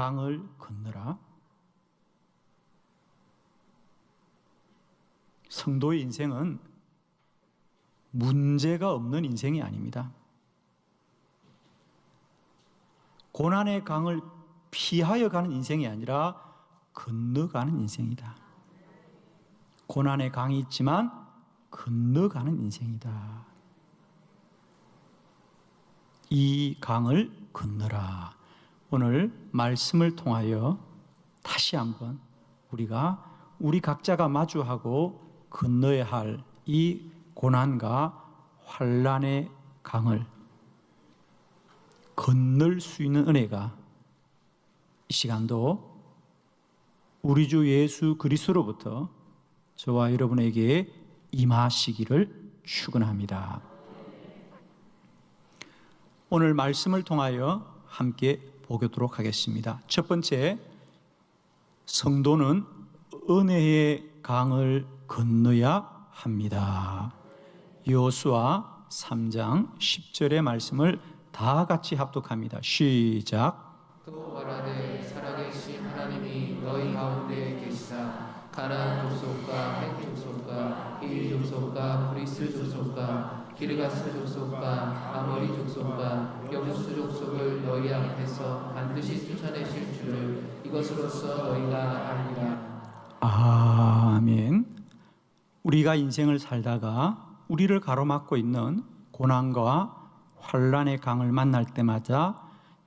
강을 건너라. 성도의 인생은 문제가 없는 인생이 아닙니다. 고난의 강을 피하여 가는 인생이 아니라 건너가는 인생이다. 고난의 강이 있지만 건너가는 인생이다. 이 강을 건너라. 오늘 말씀을 통하여 다시 한번 우리 각자가 마주하고 건너야 할 이 고난과 환난의 강을 건널 수 있는 은혜가 이 시간도 우리 주 예수 그리스도로부터 저와 여러분에게 임하시기를 축원합니다. 오늘 말씀을 통하여 함께 보도록 하겠습니다. 첫 번째, 성도는 은혜의 강을 건너야 합니다. 여호수아 3장 10절의 말씀을 다 같이 합독합니다. 시작. 또 말하되 살아계신 하나님이 너희 가운데 계시사 가나안 족속과 헷 족속과 히위 족속과 브리스 족속과 기르가스 족속과 아모리 족속과 여부스 족속을 너희 앞에서 반드시 쫓아내실 줄을 이것으로써 너희가 알리라. 아멘. 우리가 인생을 살다가 우리를 가로막고 있는 고난과 환난의 강을 만날 때마다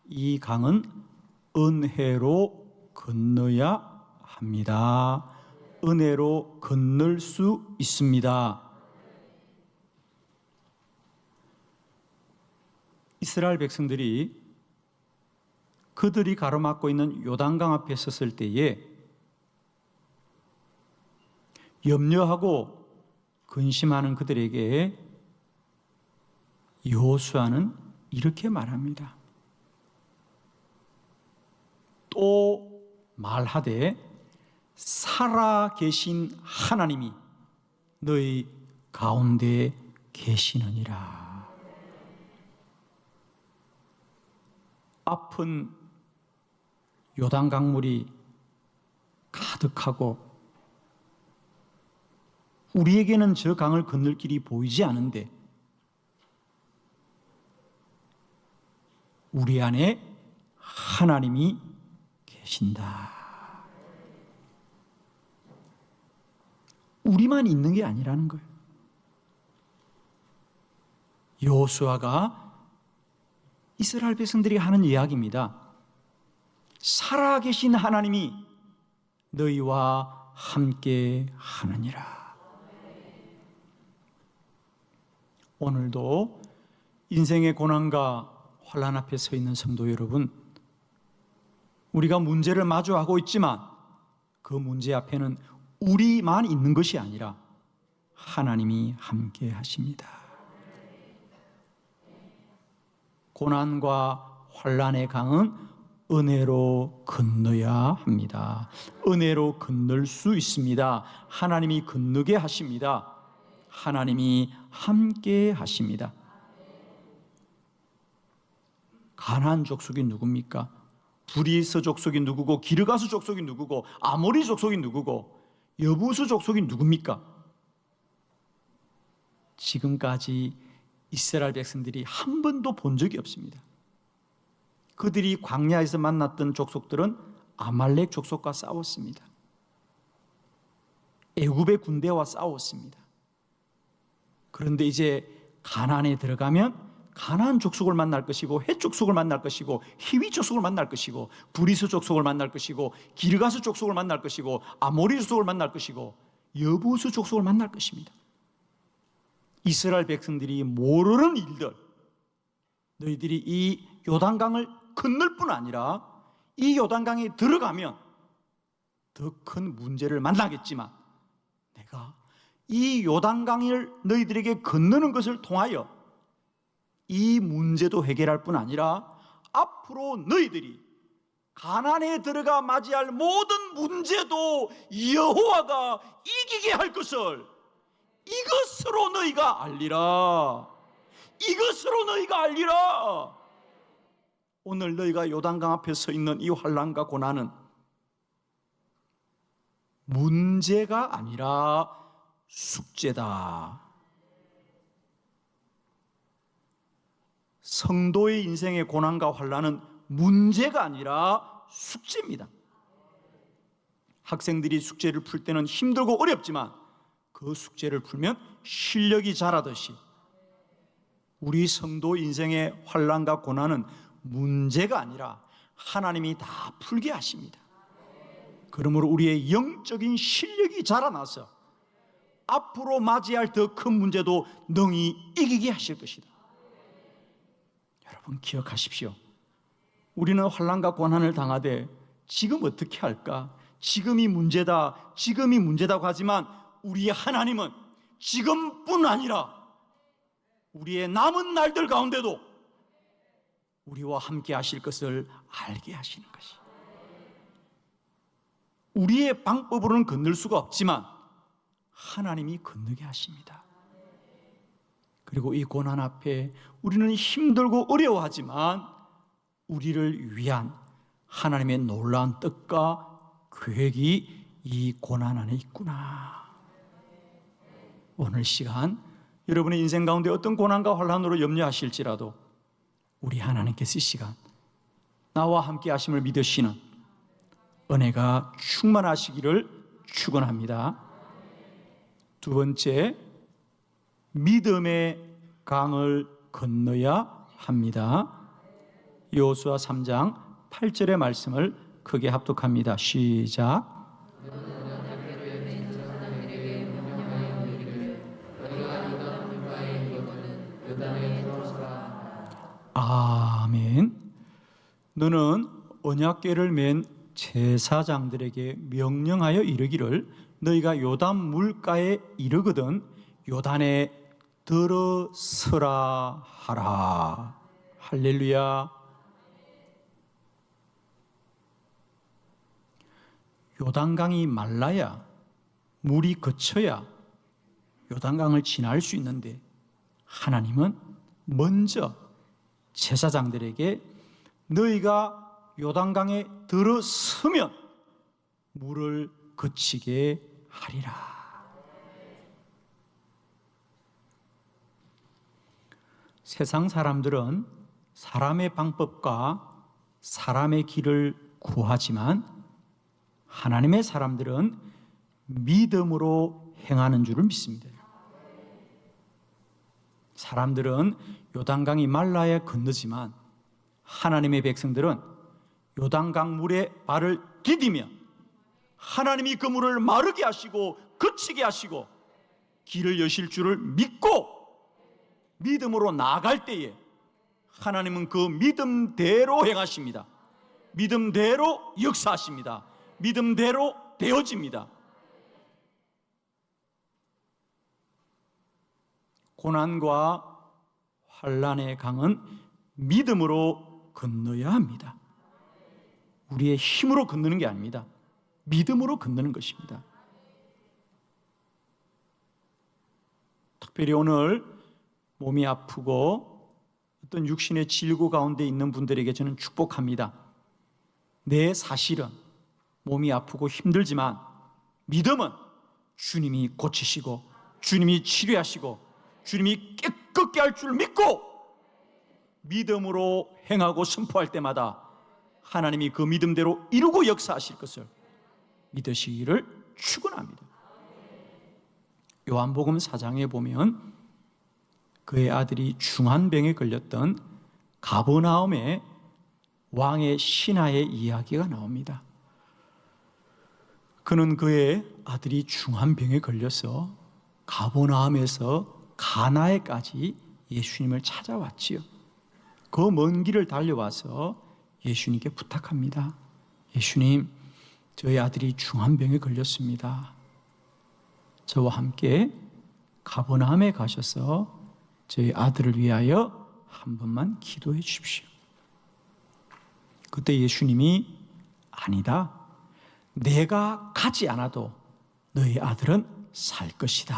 이 강은 은혜로 건너야 합니다. 은혜로 건널 수 있습니다. 이스라엘 백성들이 그들이 가로막고 있는 요단강 앞에 섰을 때에 염려하고 근심하는 그들에게 여호수아는 이렇게 말합니다. 또 말하되 살아계신 하나님이 너희 가운데 계시느니라. 아픈 요단 강물이 가득하고 우리에게는 저 강을 건널 길이 보이지 않은데 우리 안에 하나님이 계신다. 우리만 있는 게 아니라는 거예요. 여호수아가 이스라엘 백성들이 하는 이야기입니다. 살아계신 하나님이 너희와 함께 하느니라. 오늘도 인생의 고난과 환난 앞에 서 있는 성도 여러분, 우리가 문제를 마주하고 있지만 그 문제 앞에는 우리만 있는 것이 아니라 하나님이 함께 하십니다. 고난과 환난의 강은 은혜로 건너야 합니다. 은혜로 건널 수 있습니다. 하나님이 건너게 하십니다. 하나님이 함께 하십니다. 가나안 족속이 누굽니까? 브리스 족속이 누구고 기르가스 족속이 누구고 아모리 족속이 누구고 여부스 족속이 누굽니까? 지금까지 이스라엘 백성들이 한 번도 본 적이 없습니다. 그들이 광야에서 만났던 족속들은 아말렉 족속과 싸웠습니다. 애굽의 군대와 싸웠습니다. 그런데 이제 가나안에 들어가면 가나안 족속을 만날 것이고 헷 족속을 만날 것이고 히위 족속을 만날 것이고 브리스 족속을 만날 것이고 기르가스 족속을 만날 것이고 아모리 족속을 만날 것이고 여부스 족속을 만날 것입니다. 이스라엘 백성들이 모르는 일들, 너희들이 이 요단강을 건널 뿐 아니라 이 요단강에 들어가면 더 큰 문제를 만나겠지만 내가 이 요단강을 너희들에게 건너는 것을 통하여 이 문제도 해결할 뿐 아니라 앞으로 너희들이 가나안에 들어가 맞이할 모든 문제도 여호와가 이기게 할 것을 이것으로 너희가 알리라. 이것으로 너희가 알리라. 오늘 너희가 요단강 앞에 서 있는 이 환난과 고난은 문제가 아니라 숙제다. 성도의 인생의 고난과 환난은 문제가 아니라 숙제입니다. 학생들이 숙제를 풀 때는 힘들고 어렵지만 그 숙제를 풀면 실력이 자라듯이 우리 성도 인생의 환난과 고난은 문제가 아니라 하나님이 다 풀게 하십니다. 그러므로 우리의 영적인 실력이 자라나서 앞으로 맞이할 더 큰 문제도 능히 이기게 하실 것이다. 여러분 기억하십시오. 우리는 환난과 고난을 당하되 지금 어떻게 할까? 지금이 문제다, 지금이 문제다고 하지만 우리의 하나님은 지금뿐 아니라 우리의 남은 날들 가운데도 우리와 함께 하실 것을 알게 하시는 것이. 우리의 방법으로는 건널 수가 없지만 하나님이 건너게 하십니다. 그리고 이 고난 앞에 우리는 힘들고 어려워하지만 우리를 위한 하나님의 놀라운 뜻과 계획이 이 고난 안에 있구나. 오늘 시간 여러분의 인생 가운데 어떤 고난과 환난으로 염려하실지라도 우리 하나님께서 이 시간 나와 함께 하심을 믿으시는 은혜가 충만하시기를 축원합니다. 두 번째, 믿음의 강을 건너야 합니다. 여호수아 3장 8절의 말씀을 크게 합독합니다. 시작. 아멘. 너는 언약궤를 맨 제사장들에게 명령하여 이르기를 너희가 요단 물가에 이르거든 요단에 들어서라 하라. 할렐루야. 요단강이 말라야, 물이 그쳐야 요단강을 지날 수 있는데 하나님은 먼저 제사장들에게 너희가 요단강에 들어서면 물을 그치게 하리라. 세상 사람들은 사람의 방법과 사람의 길을 구하지만 하나님의 사람들은 믿음으로 행하는 줄을 믿습니다. 사람들은 요단강이 말라야 건너지만 하나님의 백성들은 요단강 물에 발을 디디며 하나님이 그 물을 마르게 하시고 그치게 하시고 길을 여실 줄을 믿고 믿음으로 나아갈 때에 하나님은 그 믿음대로 행하십니다. 믿음대로 역사하십니다. 믿음대로 되어집니다. 고난과 환난의 강은 믿음으로 건너야 합니다. 우리의 힘으로 건너는 게 아닙니다. 믿음으로 건너는 것입니다. 특별히 오늘 몸이 아프고 어떤 육신의 질고 가운데 있는 분들에게 저는 축복합니다. 내 사실은 몸이 아프고 힘들지만 믿음은 주님이 고치시고 주님이 치료하시고 주님이 깨끗게 할 줄 믿고 믿음으로 행하고 선포할 때마다 하나님이 그 믿음대로 이루고 역사하실 것을 믿으시기를 축원합니다. 요한복음 4장에 보면 그의 아들이 중한병에 걸렸던 가버나움의 왕의 신하의 이야기가 나옵니다. 그는 그의 아들이 중한병에 걸려서 가버나움에서 가나에까지 예수님을 찾아왔지요. 그 먼 길을 달려와서 예수님께 부탁합니다. 예수님, 저희 아들이 중한병에 걸렸습니다. 저와 함께 가버나움에 가셔서 저희 아들을 위하여 한 번만 기도해 주십시오. 그때 예수님이 아니다. 내가 가지 않아도 너희 아들은 살 것이다.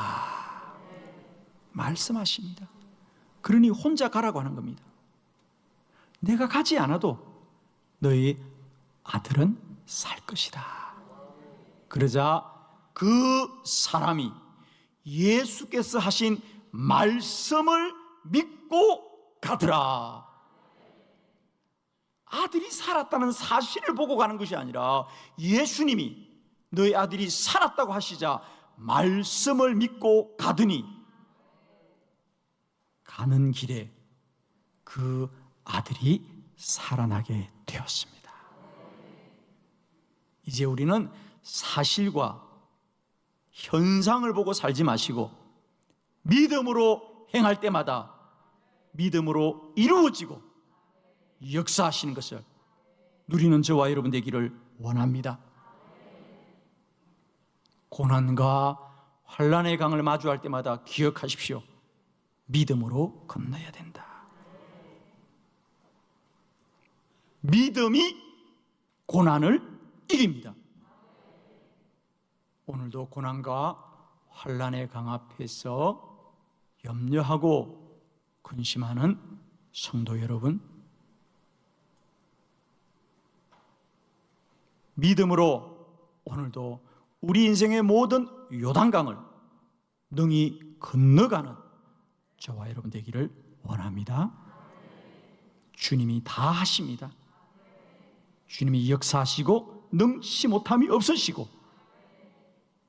말씀하십니다. 그러니 혼자 가라고 하는 겁니다. 내가 가지 않아도 너희 아들은 살 것이다. 그러자 그 사람이 예수께서 하신 말씀을 믿고 가더라. 아들이 살았다는 사실을 보고 가는 것이 아니라 예수님이 너희 아들이 살았다고 하시자 말씀을 믿고 가더니 가는 길에 그 아들이 살아나게 되었습니다. 이제 우리는 사실과 현상을 보고 살지 마시고 믿음으로 행할 때마다 믿음으로 이루어지고 역사하시는 것을 누리는 저와 여러분 되기를 원합니다. 고난과 환난의 강을 마주할 때마다 기억하십시오. 믿음으로 건너야 된다. 믿음이 고난을 이깁니다. 오늘도 고난과 환난의 강 앞에서 염려하고 근심하는 성도 여러분, 믿음으로 오늘도 우리 인생의 모든 요단강을 능히 건너가는 저와 여러분 되기를 원합니다. 주님이 다 하십니다. 주님이 역사하시고 능치 못함이 없으시고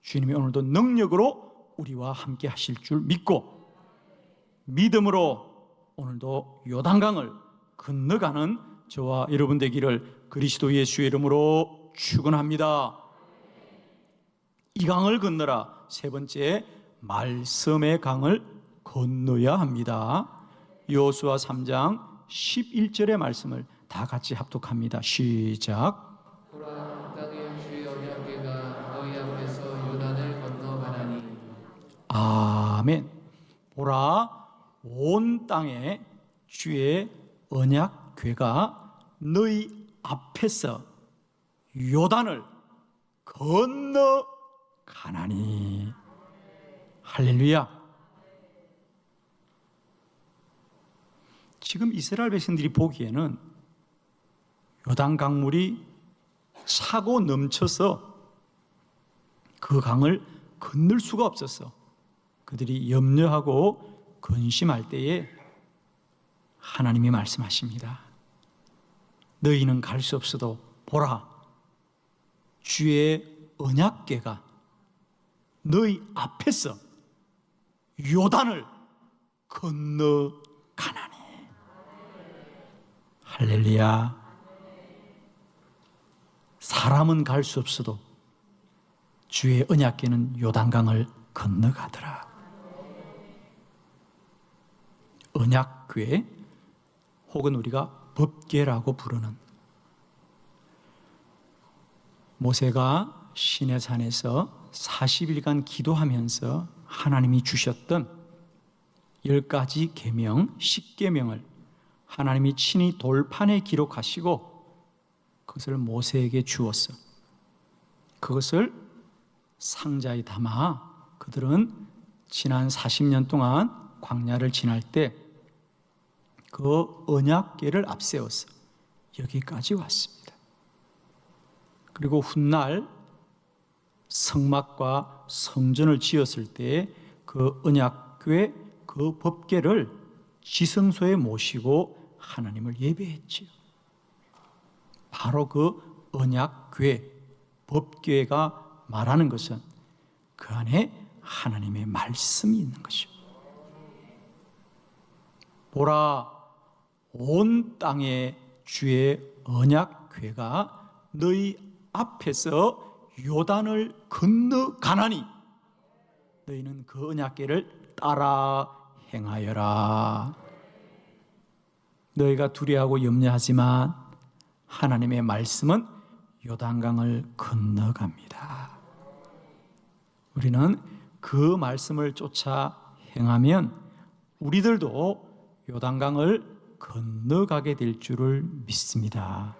주님이 오늘도 능력으로 우리와 함께 하실 줄 믿고 믿음으로 오늘도 요단강을 건너가는 저와 여러분 되기를 그리스도 예수의 이름으로 축원합니다. 이 강을 건너라. 세 번째, 말씀의 강을 건너야 합니다. 여호수아 3장 11절의 말씀을 다 같이 합독합니다. 시작. 보라, 땅의 주의 언약궤가 너희 앞에서 요단을 건너가나니. 아멘. 보라, 온 땅에 주의 언약궤가 너희 앞에서 요단을 건너가나니. 할렐루야. 지금 이스라엘 백성들이 보기에는 요단 강물이 차고 넘쳐서 그 강을 건널 수가 없었어. 그들이 염려하고 근심할 때에 하나님이 말씀하십니다. 너희는 갈 수 없어도 보라, 주의 언약궤가 너희 앞에서 요단을 건너가나니. 할렐루야. 사람은 갈 수 없어도 주의 언약궤는 요단강을 건너가더라. 언약궤 혹은 우리가 법궤라고 부르는, 모세가 시내산에서 40일간 기도하면서 하나님이 주셨던 10가지 계명, 10계명을 하나님이 친히 돌판에 기록하시고 그것을 모세에게 주었어. 그것을 상자에 담아 그들은 지난 40년 동안 광야를 지날 때 그 언약궤를 앞세웠어. 여기까지 왔습니다. 그리고 훗날 성막과 성전을 지었을 때 그 언약궤, 그 법궤를 지성소에 모시고 하나님을 예배했지요. 바로 그 언약궤, 법궤가 말하는 것은 그 안에 하나님의 말씀이 있는 것이요. 보라, 온 땅에 주의 언약궤가 너희 앞에서 요단을 건너가나니 너희는 그 언약궤를 따라 행하여라. 너희가 두려워하고 염려하지만 하나님의 말씀은 요단강을 건너갑니다. 우리는 그 말씀을 쫓아 행하면 우리들도 요단강을 건너가게 될 줄을 믿습니다.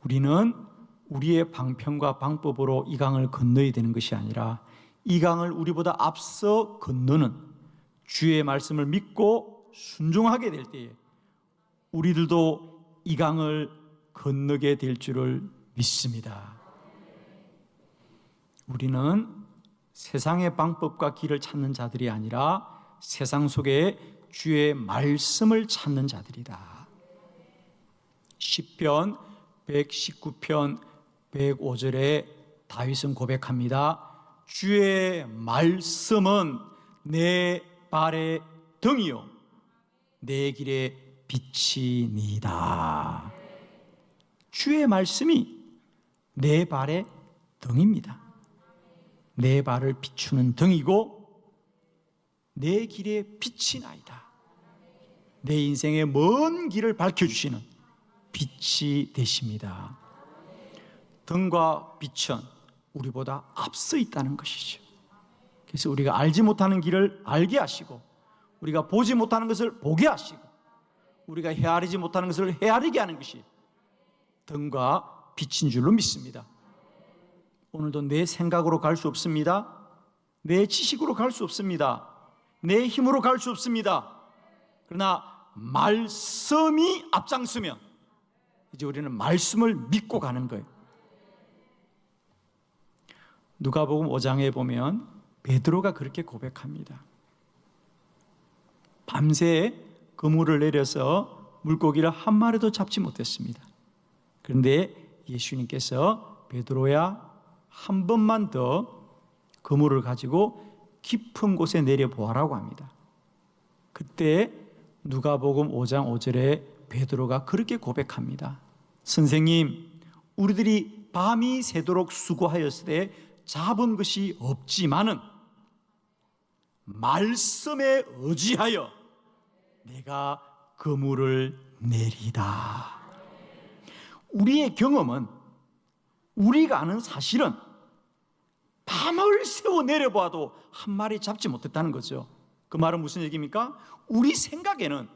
우리는 우리의 방편과 방법으로 이 강을 건너야 되는 것이 아니라 이 강을 우리보다 앞서 건너는 주의 말씀을 믿고 순종하게 될 때에 우리들도 이 강을 건너게 될 줄을 믿습니다. 우리는 세상의 방법과 길을 찾는 자들이 아니라 세상 속에 주의 말씀을 찾는 자들이다. 시편 119편 105절에 다윗은 고백합니다. 주의 말씀은 내 발의 등이요 내 길의 빛이니이다. 주의 말씀이 내 발의 등입니다. 내 발을 비추는 등이고 내 길의 빛이 나이다. 내 인생의 먼 길을 밝혀주시는 빛이 되십니다. 등과 빛은 우리보다 앞서 있다는 것이죠. 그래서 우리가 알지 못하는 길을 알게 하시고, 우리가 보지 못하는 것을 보게 하시고, 우리가 헤아리지 못하는 것을 헤아리게 하는 것이 등과 빛인 줄로 믿습니다. 오늘도 내 생각으로 갈 수 없습니다. 내 지식으로 갈 수 없습니다. 내 힘으로 갈 수 없습니다. 그러나 말씀이 앞장서면 이제 우리는 말씀을 믿고 가는 거예요. 누가복음 5장에 보면 베드로가 그렇게 고백합니다. 밤새 그물을 내려서 물고기를 한 마리도 잡지 못했습니다. 그런데 예수님께서 베드로야 한 번만 더 그물을 가지고 깊은 곳에 내려보아라고 합니다. 그때 누가복음 5장 5절에 베드로가 그렇게 고백합니다. 선생님, 우리들이 밤이 새도록 수고하였을 때 잡은 것이 없지만은 말씀에 의지하여 내가 그물을 내리다. 우리의 경험은, 우리가 아는 사실은 밤을 새워 내려봐도 한 마리 잡지 못했다는 거죠. 그 말은 무슨 얘기입니까? 우리 생각에는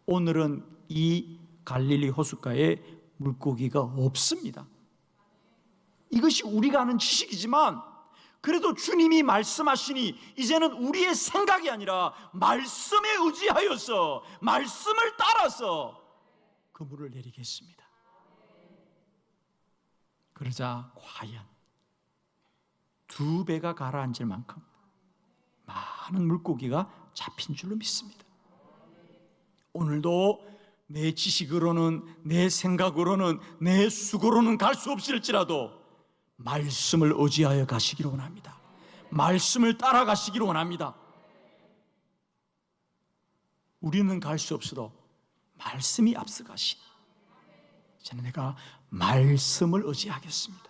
오늘은 이 갈릴리 호숫가에 물고기가 없습니다. 이것이 우리가 아는 지식이지만 그래도 주님이 말씀하시니 이제는 우리의 생각이 아니라 말씀에 의지하여서 말씀을 따라서 그물을 내리겠습니다. 그러자 과연 2배가 가라앉을 만큼 많은 물고기가 잡힌 줄로 믿습니다. 오늘도 내 지식으로는, 내 생각으로는, 내 수고로는 갈 수 없을지라도 말씀을 의지하여 가시기를 원합니다. 말씀을 따라가시기를 원합니다. 우리는 갈 수 없어도 말씀이 앞서가시니 저는 내가 말씀을 의지하겠습니다.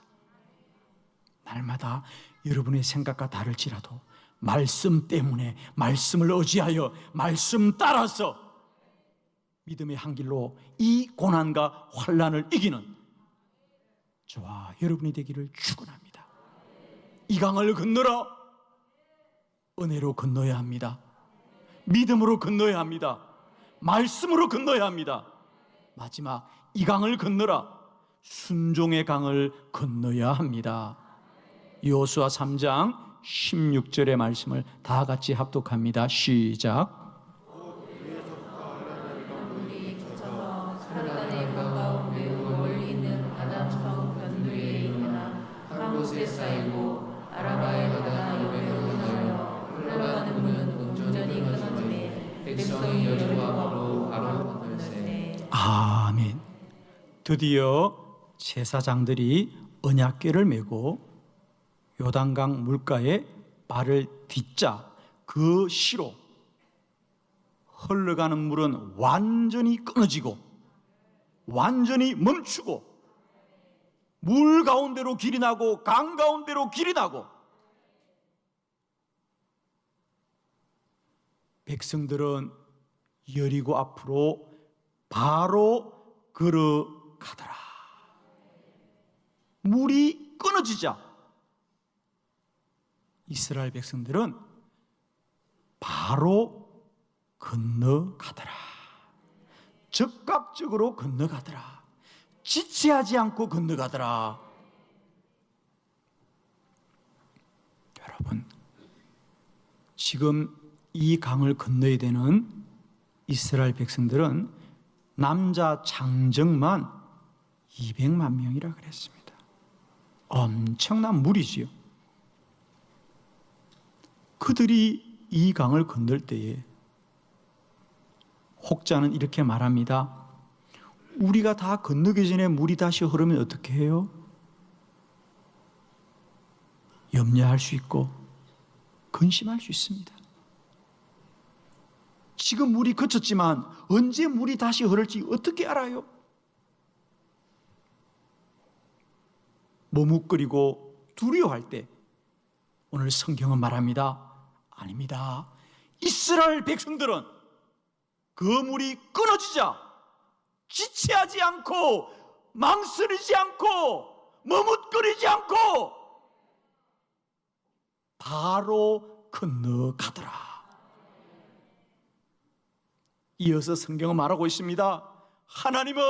날마다 여러분의 생각과 다를지라도 말씀 때문에, 말씀을 의지하여 말씀 따라서 믿음의 한 길로 이 고난과 환난을 이기는 저와 여러분이 되기를 축원합니다. 이 강을 건너라. 은혜로 건너야 합니다. 믿음으로 건너야 합니다. 말씀으로 건너야 합니다. 마지막 이 강을 건너라. 순종의 강을 건너야 합니다. 여호수아 3장 16절의 말씀을 다 같이 합독합니다. 시작. 사르간의 가까운데 멀리 있는 아담 성 변두리에 있는 한 곳에 쌓이고 아라바의 바다 옆에로 건너여 흘러가는 물은 온전히 끊어지매 백성이 여호와로 바로 건널세. 아멘. 드디어 제사장들이 언약궤를 메고 요단강 물가에 발을 딛자 그 시로 흘러가는 물은 완전히 끊어지고 완전히 멈추고 물 가운데로 길이 나고 강 가운데로 길이 나고 백성들은 여리고 앞으로 바로 걸어가더라. 물이 끊어지자 이스라엘 백성들은 바로 건너가더라. 즉각적으로 건너가더라. 지체하지 않고 건너가더라. 여러분, 지금 이 강을 건너야 되는 이스라엘 백성들은 남자 장정만 200만 명이라 그랬습니다. 엄청난 무리지요. 그들이 이 강을 건널 때에 혹자는 이렇게 말합니다. 우리가 다 건너기 전에 물이 다시 흐르면 어떻게 해요? 염려할 수 있고 근심할 수 있습니다. 지금 물이 그쳤지만 언제 물이 다시 흐를지 어떻게 알아요? 머뭇거리고 두려워할 때 오늘 성경은 말합니다. 아닙니다. 이스라엘 백성들은 그 물이 끊어지자 지체하지 않고 망설이지 않고 머뭇거리지 않고 바로 건너가더라. 이어서 성경은 말하고 있습니다. 하나님은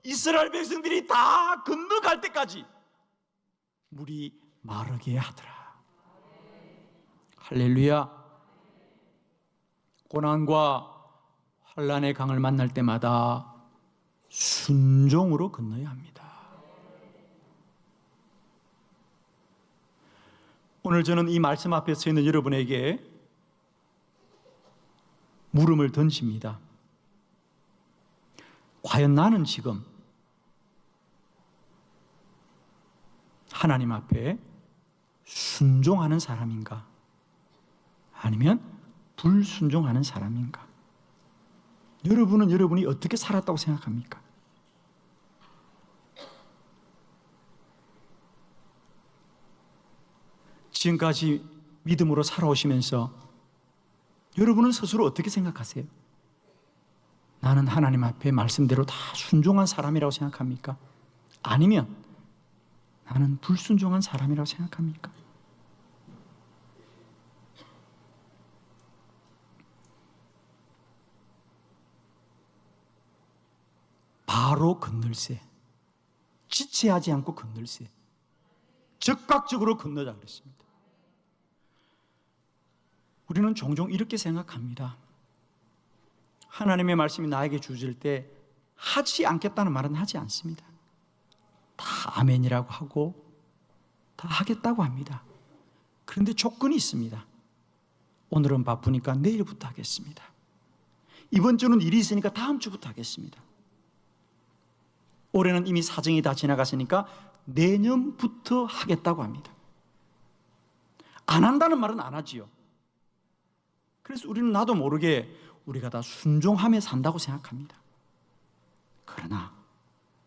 이스라엘 백성들이 다 건너갈 때까지 물이 마르게 하더라. 할렐루야. 고난과 환난의 강을 만날 때마다 순종으로 건너야 합니다. 오늘 저는 이 말씀 앞에 서 있는 여러분에게 물음을 던집니다. 과연 나는 지금 하나님 앞에 순종하는 사람인가? 아니면 불순종하는 사람인가? 여러분은 여러분이 어떻게 살았다고 생각합니까? 지금까지 믿음으로 살아오시면서 여러분은 스스로 어떻게 생각하세요? 나는 하나님 앞에 말씀대로 다 순종한 사람이라고 생각합니까? 아니면 나는 불순종한 사람이라고 생각합니까? 바로 건널세. 지체하지 않고 건널세. 적극적으로 건너자 그랬습니다. 우리는 종종 이렇게 생각합니다. 하나님의 말씀이 나에게 주어질 때 하지 않겠다는 말은 하지 않습니다. 다 아멘이라고 하고 다 하겠다고 합니다. 그런데 조건이 있습니다. 오늘은 바쁘니까 내일부터 하겠습니다. 이번 주는 일이 있으니까 다음 주부터 하겠습니다. 올해는 이미 사정이 다 지나갔으니까 내년부터 하겠다고 합니다. 안 한다는 말은 안 하지요. 그래서 우리는 나도 모르게 우리가 다 순종하며 산다고 생각합니다. 그러나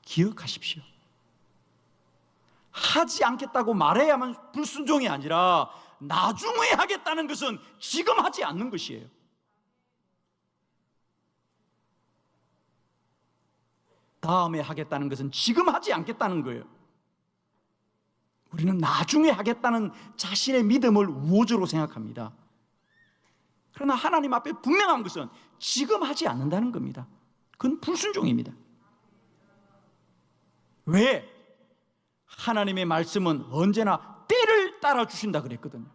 기억하십시오. 하지 않겠다고 말해야만 불순종이 아니라 나중에 하겠다는 것은 지금 하지 않는 것이에요. 다음에 하겠다는 것은 지금 하지 않겠다는 거예요. 우리는 나중에 하겠다는 자신의 믿음을 우호적으로 생각합니다. 그러나 하나님 앞에 분명한 것은 지금 하지 않는다는 겁니다. 그건 불순종입니다. 왜? 하나님의 말씀은 언제나 때를 따라 주신다 그랬거든요.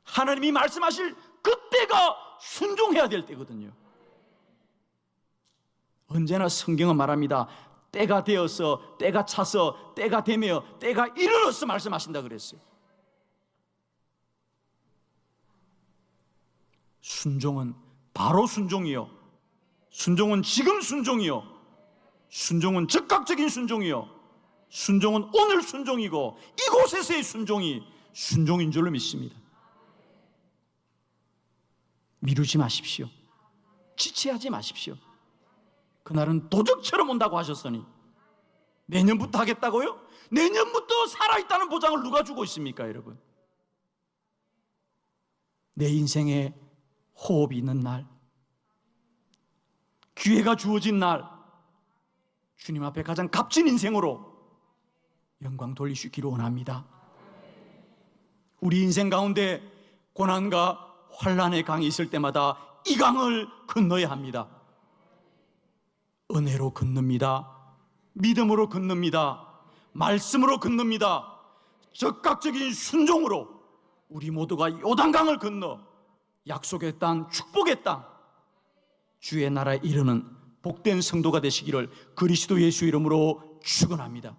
하나님이 말씀하실 그때가 순종해야 될 때거든요. 언제나 성경은 말합니다. 때가 되어서, 때가 차서, 때가 되며, 때가 이르러서 말씀하신다 그랬어요. 순종은 바로 순종이요. 순종은 지금 순종이요. 순종은 즉각적인 순종이요. 순종은 오늘 순종이고 이곳에서의 순종이 순종인 줄로 믿습니다. 미루지 마십시오. 지체하지 마십시오. 그날은 도적처럼 온다고 하셨으니 내년부터 하겠다고요? 내년부터 살아있다는 보장을 누가 주고 있습니까, 여러분? 내 인생에 호흡이 있는 날, 기회가 주어진 날, 주님 앞에 가장 값진 인생으로 영광 돌리시기를 원합니다. 우리 인생 가운데 고난과 환난의 강이 있을 때마다 이 강을 건너야 합니다. 은혜로 건넙니다. 믿음으로 건넙니다. 말씀으로 건넙니다. 적극적인 순종으로 우리 모두가 요단강을 건너 약속의 땅, 축복의 땅, 주의 나라에 이르는 복된 성도가 되시기를 그리스도 예수 이름으로 축원합니다.